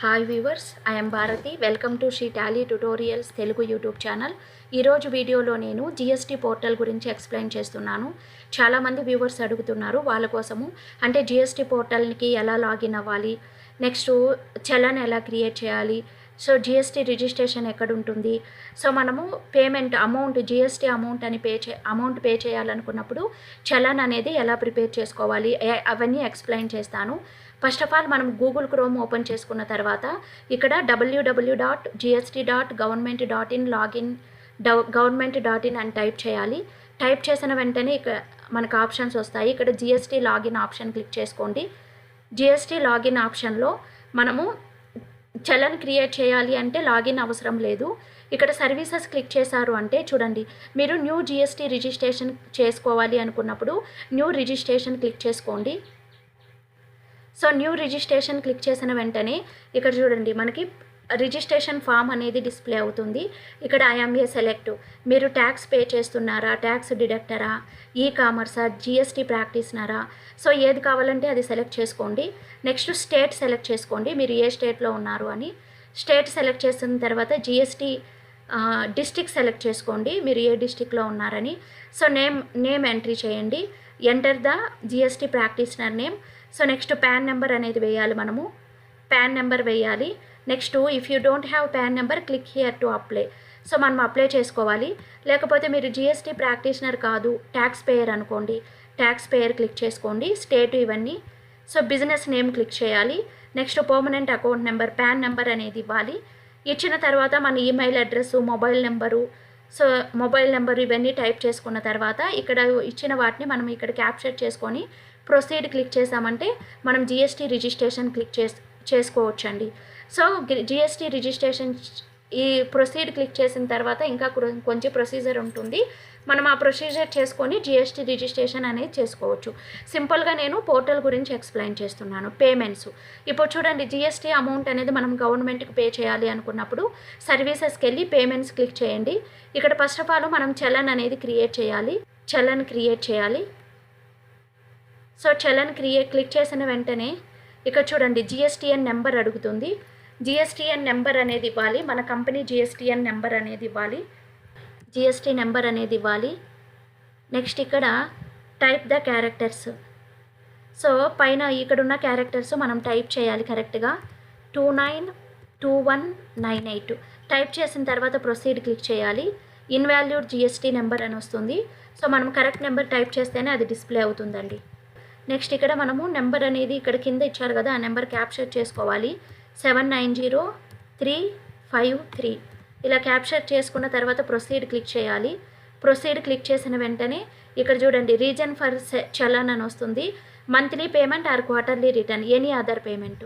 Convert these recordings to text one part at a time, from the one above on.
Hi viewers, I am Bharathi. Welcome to Sri Tally tutorials Telugu YouTube channel. ఈరోజు వీడియోలో నేను GST portal గురించి ఎక్స్ప్లెయిన్ చేస్తున్నాను. చాలామంది వ్యూవర్స్ అడుగుతున్నారు వాళ్ళ కోసము. అంటే జిఎస్టీ పోర్టల్కి ఎలా లాగిన్ అవ్వాలి, నెక్స్ట్ చలన్ ఎలా క్రియేట్ చేయాలి, సో జిఎస్టీ రిజిస్ట్రేషన్ ఎక్కడ ఉంటుంది, సో మనము పేమెంట్ అమౌంట్ జిఎస్టీ అమౌంట్ అని పే చేయాలనుకున్నప్పుడు చలన్ అనేది ఎలా ప్రిపేర్ చేసుకోవాలి అవన్నీ ఎక్స్ప్లెయిన్ చేస్తాను. ఫస్ట్ ఆఫ్ ఆల్ మనం గూగుల్ క్రోమ్ ఓపెన్ చేసుకున్న తర్వాత ఇక్కడ www.gst.government.in లాగిన్ government.in అని టైప్ చేయాలి. టైప్ చేసిన వెంటనే ఇక్కడ మనకు ఆప్షన్స్ వస్తాయి. ఇక్కడ జిఎస్టీ లాగిన్ ఆప్షన్ క్లిక్ చేసుకోండి. జిఎస్టీ లాగిన్ ఆప్షన్లో మనము చలన్ క్రియేట్ చేయాలి అంటే లాగిన్ అవసరం లేదు. ఇక్కడ సర్వీసెస్ క్లిక్ చేశారు అంటే చూడండి, మీరు న్యూ జిఎస్టీ రిజిస్ట్రేషన్ చేసుకోవాలి అనుకున్నప్పుడు న్యూ రిజిస్ట్రేషన్ క్లిక్ చేసుకోండి. సో న్యూ రిజిస్ట్రేషన్ క్లిక్ చేసిన వెంటనే ఇక్కడ చూడండి మనకి రిజిస్ట్రేషన్ ఫామ్ అనేది డిస్ప్లే అవుతుంది. ఇక్కడ ఐఎంఏ సెలెక్ట్, మీరు ట్యాక్స్ పే చేస్తున్నారా, ట్యాక్స్ డిడక్టరా, ఈ కామర్సా, జిఎస్టీ ప్రాక్టీస్నరా, సో ఏది కావాలంటే అది సెలెక్ట్ చేసుకోండి. నెక్స్ట్ స్టేట్ సెలెక్ట్ చేసుకోండి, మీరు ఏ స్టేట్లో ఉన్నారు అని. స్టేట్ సెలెక్ట్ చేసిన తర్వాత జిఎస్టీ డిస్ట్రిక్ట్ సెలెక్ట్ చేసుకోండి, మీరు ఏ డిస్ట్రిక్ట్లో ఉన్నారని. సో నేమ్ ఎంట్రీ చేయండి, enter the GST ప్రాక్టీస్నర్ name. So next pan number అనేది వేయాలి, మనము పాన్ నెంబర్ వేయాలి. Next if you don't have pan number click here to apply, so మనం అప్లై చేసుకోవాలి. లేకపోతే మీరు జిఎస్టీ ప్రాక్టీషనర్ కాదు ట్యాక్స్ పేయర్ అనుకోండి, ట్యాక్స్ పేయర్ క్లిక్ చేసుకోండి, స్టేట్ ఇవన్నీ. సో బిజినెస్ నేమ్ క్లిక్ చేయాలి. Next permanent account number, pan number అనేది ఇవ్వాలి. ఇచ్చిన తర్వాత మన email address, mobile number, so mobile number ఇవన్నీ టైప్ చేసుకున్న తర్వాత ఇక్కడ ఇచ్చిన వాటిని మనం ఇక్కడ క్యాప్చర్ చేసుకొని ప్రొసీడ్ క్లిక్ చేసామంటే మనం జిఎస్టీ రిజిస్ట్రేషన్ క్లిక్ చేసుకోవచ్చండి. సో జిఎస్టీ రిజిస్ట్రేషన్ ఈ ప్రొసీడ్ క్లిక్ చేసిన తర్వాత ఇంకా కొంచెం ప్రొసీజర్ ఉంటుంది, మనం ఆ ప్రొసీజర్ చేసుకొని జిఎస్టీ రిజిస్ట్రేషన్ అనేది చేసుకోవచ్చు. సింపుల్గా నేను పోర్టల్ గురించి ఎక్స్ప్లెయిన్ చేస్తున్నాను. పేమెంట్స్ ఇప్పుడు చూడండి, జిఎస్టీ అమౌంట్ అనేది మనం గవర్నమెంట్కి పే చేయాలి అనుకున్నప్పుడు సర్వీసెస్కి వెళ్ళి పేమెంట్స్ క్లిక్ చేయండి. ఇక్కడ ఫస్ట్ ఆఫ్ ఆల్ మనం చలన్ అనేది క్రియేట్ చేయాలి. సో చలన్ క్లిక్ చేసిన వెంటనే ఇక్కడ చూడండి జిఎస్టీఎన్ నెంబర్ అడుగుతుంది. జిఎస్టీఎన్ నెంబర్ అనేది ఇవ్వాలి, మన కంపెనీ జిఎస్టీఎన్ నెంబర్ అనేది ఇవ్వాలి, జిఎస్టీ నెంబర్ అనేది ఇవ్వాలి. నెక్స్ట్ ఇక్కడ టైప్ ద క్యారెక్టర్స్, సో పైన ఇక్కడున్న క్యారెక్టర్స్ మనం టైప్ చేయాలి కరెక్ట్గా. 292198 టైప్ చేసిన తర్వాత ప్రొసీడ్ క్లిక్ చేయాలి. ఇన్వాల్యూడ్ జిఎస్టీ నెంబర్ అని వస్తుంది. సో మనం కరెక్ట్ నెంబర్ టైప్ చేస్తేనే అది డిస్ప్లే అవుతుందండి. నెక్స్ట్ ఇక్కడ మనము నెంబర్ అనేది ఇక్కడ కింద ఇచ్చారు కదా, ఆ నెంబర్ క్యాప్చర్ చేసుకోవాలి. 790353 ఇలా క్యాప్చర్ చేసుకున్న తర్వాత ప్రొసీడ్ క్లిక్ చేయాలి. ప్రొసీడ్ క్లిక్ చేసిన వెంటనే ఇక్కడ చూడండి రీజన్ ఫర్ చలన్ అని వస్తుంది. Monthly payment or quarterly return, any other payment.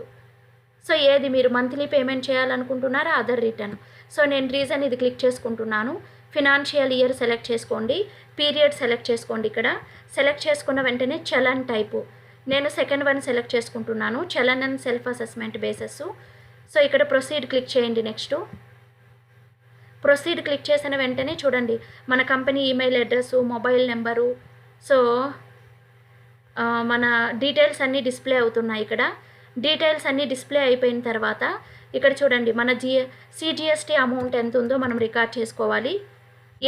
So ఏది మీరు మంత్లీ పేమెంట్ చేయాలనుకుంటున్నారా, అదర్ రిటర్న్. సో నేను రీజన్ ఇది క్లిక్ చేసుకుంటున్నాను. ఫినాన్షియల్ ఇయర్ సెలెక్ట్ చేసుకోండి, పీరియడ్ సెలెక్ట్ చేసుకోండి. ఇక్కడ సెలెక్ట్ చేసుకున్న వెంటనే చలన్ టైపు, నేను సెకండ్ వన్ సెలెక్ట్ చేసుకుంటున్నాను, challan and self assessment bases. So ఇక్కడ ప్రొసీడ్ క్లిక్ చేయండి. నెక్స్ట్ ప్రొసీడ్ క్లిక్ చేసిన వెంటనే చూడండి మన company email address, mobile number, so మన డీటెయిల్స్ అన్నీ డిస్ప్లే అవుతున్నాయి. ఇక్కడ డీటెయిల్స్ అన్నీ డిస్ప్లే అయిపోయిన తర్వాత ఇక్కడ చూడండి మన సిజిఎస్టీ అమౌంట్ ఎంత ఉందో మనం రికార్డ్ చేసుకోవాలి.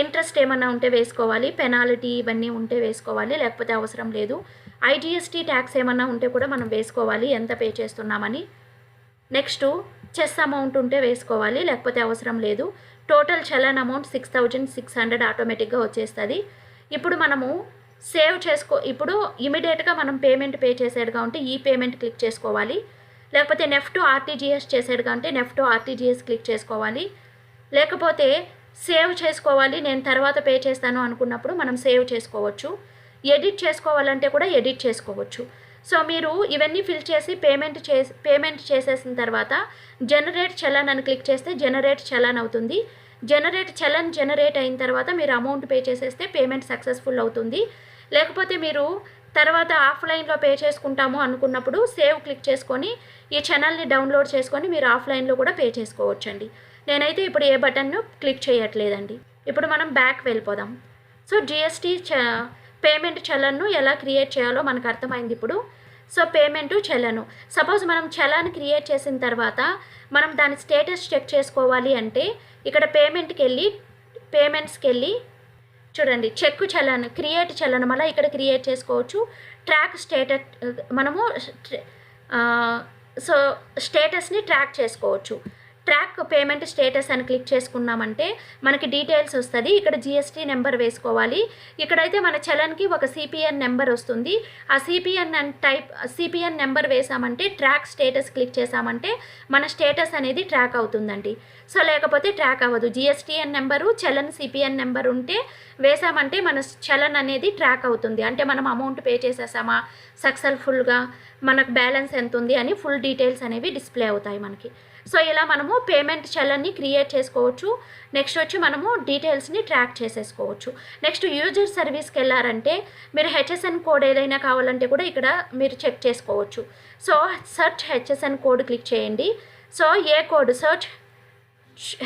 ఇంట్రెస్ట్ ఏమన్నా ఉంటే వేసుకోవాలి, పెనాల్టీ ఇవన్నీ ఉంటే వేసుకోవాలి, లేకపోతే అవసరం లేదు. ఐజిఎస్టీ ట్యాక్స్ ఏమన్నా ఉంటే కూడా మనం వేసుకోవాలి, ఎంత పే చేస్తున్నామని. నెక్స్ట్ చెస్ అమౌంట్ ఉంటే వేసుకోవాలి, లేకపోతే అవసరం లేదు. టోటల్ చలన్ అమౌంట్ 6600 ఆటోమేటిక్గా వచ్చేస్తుంది. ఇప్పుడు మనము ఇప్పుడు ఇమీడియట్గా మనం పేమెంట్ పే చేసేట్టుగా ఉంటే ఈ పేమెంట్ క్లిక్ చేసుకోవాలి, లేకపోతే నెఫ్ట్ ఆర్టీజీఎస్ చేసేట్టుగా ఉంటే నెఫ్ట్ ఆర్టీజీఎస్ క్లిక్ చేసుకోవాలి. లేకపోతే సేవ్ చేసుకోవాలి, నేను తర్వాత పే చేస్తాను అనుకున్నప్పుడు మనం సేవ్ చేసుకోవచ్చు. ఎడిట్ చేసుకోవాలంటే కూడా ఎడిట్ చేసుకోవచ్చు. సో మీరు ఇవన్నీ ఫిల్ చేసి పేమెంట్ చేసేసిన తర్వాత జనరేట్ చలన్ అని క్లిక్ చేస్తే జనరేట్ చలన్ అవుతుంది. జనరేట్ అయిన తర్వాత మీరు అమౌంట్ పే చేసేస్తే పేమెంట్ సక్సెస్ఫుల్ అవుతుంది. లేకపోతే మీరు తర్వాత ఆఫ్లైన్లో పే చేసుకుంటాము అనుకున్నప్పుడు సేవ్ క్లిక్ చేసుకొని ఈ ఛానల్ని డౌన్లోడ్ చేసుకొని మీరు ఆఫ్లైన్లో కూడా పే చేసుకోవచ్చండి. నేనైతే ఇప్పుడు ఏ బటన్ను క్లిక్ చేయట్లేదండి. ఇప్పుడు మనం బ్యాక్ వెళ్ళిపోదాం. సో జిఎస్టీ పేమెంట్ చలన్ను ఎలా క్రియేట్ చేయాలో మనకు అర్థమైంది ఇప్పుడు. So payment చలను. సపోజ్ మనం చలాన్ క్రియేట్ చేసిన తర్వాత మనం దాని స్టేటస్ చెక్ చేసుకోవాలి అంటే ఇక్కడ పేమెంట్స్కి వెళ్ళి చూడండి, చెక్ చలాన్ క్రియేట్ చలాన్ మళ్ళీ ఇక్కడ క్రియేట్ చేసుకోవచ్చు. ట్రాక్ స్టేటస్ మనము సో స్టేటస్ని ట్రాక్ చేసుకోవచ్చు. ట్రాక్ పేమెంట్ స్టేటస్ అని క్లిక్ చేసుకున్నామంటే మనకి డీటెయిల్స్ వస్తుంది. ఇక్కడ జిఎస్టీ నెంబర్ వేసుకోవాలి. ఇక్కడైతే మన చలన్కి ఒక సిపిఎన్ నెంబర్ వస్తుంది. ఆ సిపిఎన్ నెంబర్ వేసామంటే ట్రాక్ స్టేటస్ క్లిక్ చేసామంటే మన స్టేటస్ అనేది ట్రాక్ అవుతుందండి. సో లేకపోతే ట్రాక్ అవ్వదు. జిఎస్టీఎన్ నెంబరు చలన్ సిపిఎన్ నెంబర్ ఉంటే వేసామంటే మన చలన్ అనేది ట్రాక్ అవుతుంది. అంటే మనం అమౌంట్ పే చేసేసామా, సక్సెస్ఫుల్గా మనకు బ్యాలెన్స్ ఎంత ఉంది అని ఫుల్ డీటెయిల్స్ అనేవి డిస్ప్లే అవుతాయి మనకి. సో ఇలా మనము పేమెంట్ చలన్ని క్రియేట్ చేసుకోవచ్చు. నెక్స్ట్ వచ్చి మనము డీటెయిల్స్ని ట్రాక్ చేసేసుకోవచ్చు. నెక్స్ట్ యూజర్ సర్వీస్కి వెళ్ళారంటే మీరు హెచ్ఎస్ఎన్ కోడ్ ఏదైనా కావాలంటే కూడా ఇక్కడ మీరు చెక్ చేసుకోవచ్చు. So search HSN code click చేయండి. సో ఏ code search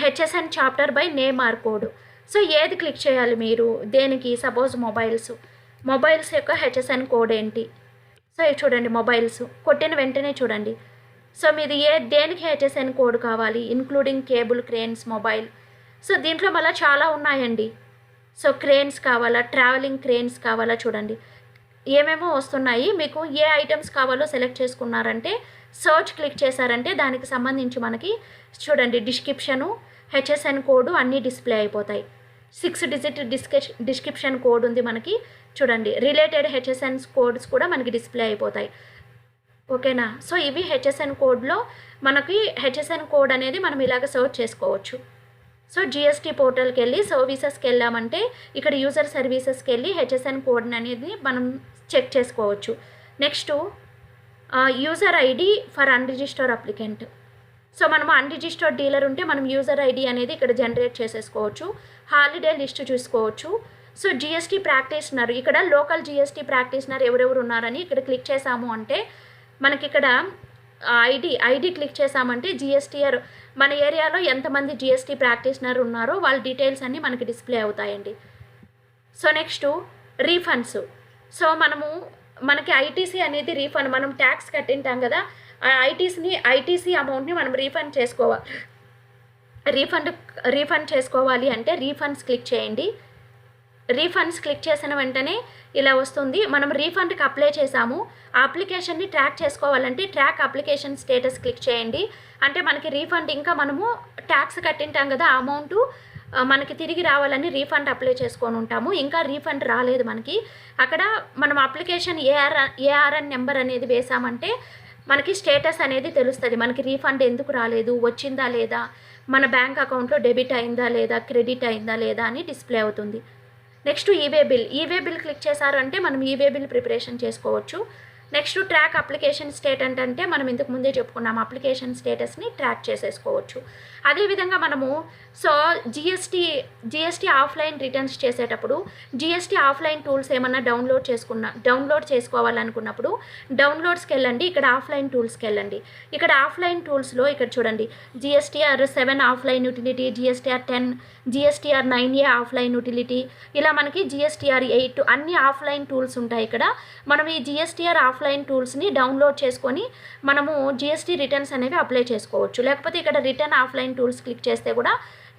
HSN chapter by name or code. So ఏది క్లిక్ చేయాలి మీరు, దేనికి, సపోజ్ మొబైల్స్ యొక్క హెచ్ఎస్ఎన్ కోడ్ ఏంటి. సో ఇది చూడండి, మొబైల్స్ కొట్టిన వెంటనే చూడండి. సో మీరు దేనికి హెచ్ఎస్ఎన్ కోడ్ కావాలి, including cable, cranes, mobile. So దీంట్లో మళ్ళీ చాలా ఉన్నాయండి. సో క్రేన్స్ కావాలా, ట్రావెలింగ్ క్రేన్స్ కావాలా, చూడండి ఏమేమో వస్తున్నాయి. మీకు ఏ ఐటమ్స్ కావాలో సెలెక్ట్ చేసుకున్నారంటే సర్చ్ క్లిక్ చేశారంటే దానికి సంబంధించి మనకి చూడండి డిస్క్రిప్షను, హెచ్ఎస్ఎన్ కోడ్ అన్నీ డిస్ప్లే అయిపోతాయి. 6 డిజిట్ డిస్క్రిప్షన్ కోడ్ ఉంది మనకి. చూడండి రిలేటెడ్ హెచ్ఎస్ఎన్ కోడ్స్ కూడా మనకి డిస్ప్లే అయిపోతాయి. ఓకేనా. సో ఇవి హెచ్ఎస్ఎన్ కోడ్లో మనకి హెచ్ఎస్ఎన్ కోడ్ అనేది మనం ఇలాగ సర్చ్ చేసుకోవచ్చు. సో జిఎస్టీ పోర్టల్కి వెళ్ళి సర్వీసెస్కి వెళ్ళామంటే ఇక్కడ యూజర్ సర్వీసెస్కి వెళ్ళి హెచ్ఎస్ఎన్ కోడ్ అనేది మనం చెక్ చేసుకోవచ్చు. Next user ID for unregistered applicant. So మనం అన్రిజిస్టర్డ్ డీలర్ ఉంటే మనం యూజర్ ఐడి అనేది ఇక్కడ జనరేట్ చేసేసుకోవచ్చు. హాలిడే లిస్ట్ చూసుకోవచ్చు. సో జిఎస్టీ ప్రాక్టీషనర్, ఇక్కడ లోకల్ జిఎస్టీ ప్రాక్టీషనర్ ఎవరెవరు ఉన్నారని ఇక్కడ క్లిక్ చేసాము అంటే మనకి ఇక్కడ ఐడి క్లిక్ చేసామంటే జిఎస్టీఆర్ మన ఏరియాలో ఎంతమంది జిఎస్టీ ప్రాక్టీషనర్ ఉన్నారో వాళ్ళ డీటెయిల్స్ అన్నీ మనకి డిస్ప్లే అవుతాయండి. So next refunds. సో మనకి ఐటీసీ అనేది రీఫండ్, మనం ట్యాక్స్ కట్టింటాం కదా, ఆ ఐటీసీ అమౌంట్ని మనం రీఫండ్ చేసుకోవాలి అంటే రీఫండ్స్ క్లిక్ చేయండి. రీఫండ్స్ క్లిక్ చేసిన వెంటనే ఇలా వస్తుంది. మనం రీఫండ్కి అప్లై చేసాము, ఆ అప్లికేషన్ని ట్రాక్ చేసుకోవాలంటే ట్రాక్ అప్లికేషన్ స్టేటస్ క్లిక్ చేయండి. అంటే మనకి రీఫండ్ ఇంకా మనము ట్యాక్స్ కట్టింటాం కదా, ఆ అమౌంట్ మనకి తిరిగి రావాలని రీఫండ్ అప్లై చేసుకొని ఉంటాము. ఇంకా రీఫండ్ రాలేదు మనకి. అక్కడ మనం అప్లికేషన్ ఏఆర్ఎన్ నెంబర్ అనేది వేసామంటే మనకి స్టేటస్ అనేది తెలుస్తుంది. మనకి రీఫండ్ ఎందుకు రాలేదు, వచ్చిందా లేదా, మన బ్యాంక్ అకౌంట్లో డెబిట్ అయిందా లేదా, క్రెడిట్ అయిందా లేదా అని డిస్ప్లే అవుతుంది. నెక్స్ట్ ఈవే బిల్ క్లిక్ చేశారు అంటే మనం ఈవే బిల్ ప్రిపరేషన్ చేసుకోవచ్చు. నెక్స్ట్ ట్రాక్ అప్లికేషన్ స్టేటస్ అంటే మనం ఇంతకు ముందే చెప్పుకున్నాం, అప్లికేషన్ స్టేటస్ని ట్రాక్ చేసేసుకోవచ్చు. అదేవిధంగా మనము సో జిఎస్టీ ఆఫ్లైన్ రిటర్న్స్ చేసేటప్పుడు జిఎస్టీ ఆఫ్లైన్ టూల్స్ ఏమన్నా డౌన్లోడ్ చేసుకోవాలనుకున్నప్పుడు డౌన్లోడ్స్కి వెళ్ళండి. ఇక్కడ ఆఫ్లైన్ టూల్స్కి వెళ్ళండి. ఇక్కడ ఆఫ్లైన్ టూల్స్లో ఇక్కడ చూడండి GSTR 7 offline utility, GSTR 10, GSTR 9A offline utility, ఇలా మనకి జిఎస్టీఆర్ 8 అన్ని ఆఫ్లైన్ టూల్స్ ఉంటాయి. ఇక్కడ మనం ఈ జిఎస్టీఆర్ ఆఫ్లైన్ టూల్స్ని డౌన్లోడ్ చేసుకొని మనము జిఎస్టీ రిటర్న్స్ అనేవి అప్లై చేసుకోవచ్చు. లేకపోతే ఇక్కడ రిటర్న్ ఆఫ్లైన్ టూల్స్ క్లిక్ చేస్తే కూడా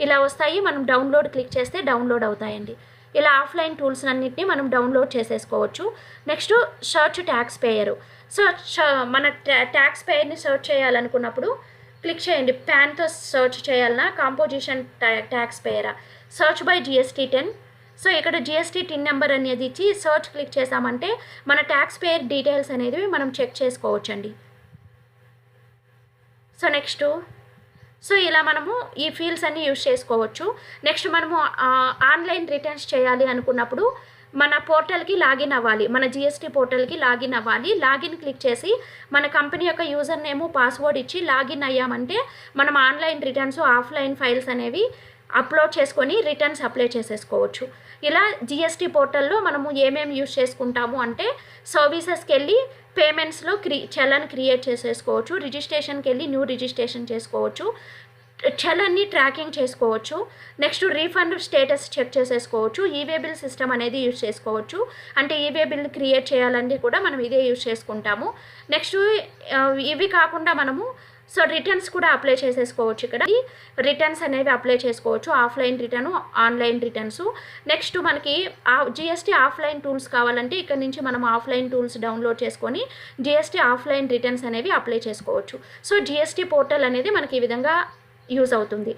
ఇలా వస్తాయి. మనం డౌన్లోడ్ క్లిక్ చేస్తే డౌన్లోడ్ అవుతాయండి. ఇలా ఆఫ్లైన్ టూల్స్ అన్నింటినీ మనం డౌన్లోడ్ చేసేసుకోవచ్చు. Next search tax payer. So మన ట్యాక్స్ పేయర్ని సర్చ్ చేయాలనుకున్నప్పుడు క్లిక్ చేయండి. ప్యాన్తో సర్చ్ చేయాలన్నా, కాంపోజిషన్ ట్యాక్స్ పేయరా, సర్చ్ బై GST 10. సో ఇక్కడ GST టిన్ నెంబర్ అనేది ఇచ్చి సర్చ్ క్లిక్ చేసామంటే మన ట్యాక్స్ పేయర్ డీటెయిల్స్ అనేది మనం చెక్ చేసుకోవచ్చండి. సో నెక్స్ట్ ఇలా మనము ఈ ఫీల్డ్స్ అన్నీ యూజ్ చేసుకోవచ్చు. నెక్స్ట్ మనము ఆన్లైన్ రిటర్న్స్ చేయాలి అనుకున్నప్పుడు మన పోర్టల్కి లాగిన్ అవ్వాలి, మన GST పోర్టల్కి లాగిన్ అవ్వాలి. లాగిన్ క్లిక్ చేసి మన కంపెనీ యొక్క యూజర్ నేము, పాస్వర్డ్ ఇచ్చి లాగిన్ అయ్యామంటే మనం ఆన్లైన్ రిటర్న్స్, ఆఫ్లైన్ ఫైల్స్ అనేవి అప్లోడ్ చేసుకొని రిటర్న్స్ అప్లై చేసేసుకోవచ్చు. ఇలా GST పోర్టల్లో మనము ఏమేమి యూజ్ చేసుకుంటాము అంటే సర్వీసెస్కి వెళ్ళి పేమెంట్స్లో చలన్ క్రియేట్ చేసేసుకోవచ్చు, రిజిస్ట్రేషన్కి వెళ్ళి న్యూ రిజిస్ట్రేషన్ చేసుకోవచ్చు, చలన్ని ట్రాకింగ్ చేసుకోవచ్చు. నెక్స్ట్ రీఫండ్ స్టేటస్ చెక్ చేసేసుకోవచ్చు. ఈవే బిల్ సిస్టమ్ అనేది యూజ్ చేసుకోవచ్చు. అంటే ఈవే బిల్ క్రియేట్ చేయాలంటే కూడా మనం ఇదే యూజ్ చేసుకుంటాము. నెక్స్ట్ ఇవి కాకుండా మనము రిటర్న్స్ కూడా అప్లై చేసేసుకోవచ్చు. ఇక్కడ రిటర్న్స్ అనేవి అప్లై చేసుకోవచ్చు. Offline return, online returns. Next మనకి జిఎస్టీ ఆఫ్లైన్ టూల్స్ కావాలంటే ఇక్కడ నుంచి మనం ఆఫ్లైన్ టూల్స్ డౌన్లోడ్ చేసుకొని జిఎస్టీ ఆఫ్లైన్ రిటర్న్స్ అనేవి అప్లై చేసుకోవచ్చు. జిఎస్టీ పోర్టల్ అనేది మనకి ఈ విధంగా యూజ్ అవుతుంది.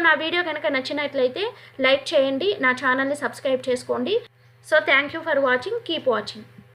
నా వీడియో కనుక నచ్చినట్లయితే లైక్ చేయండి, నా ఛానల్ని సబ్స్క్రైబ్ చేసుకోండి. Thank you for watching. Keep watching.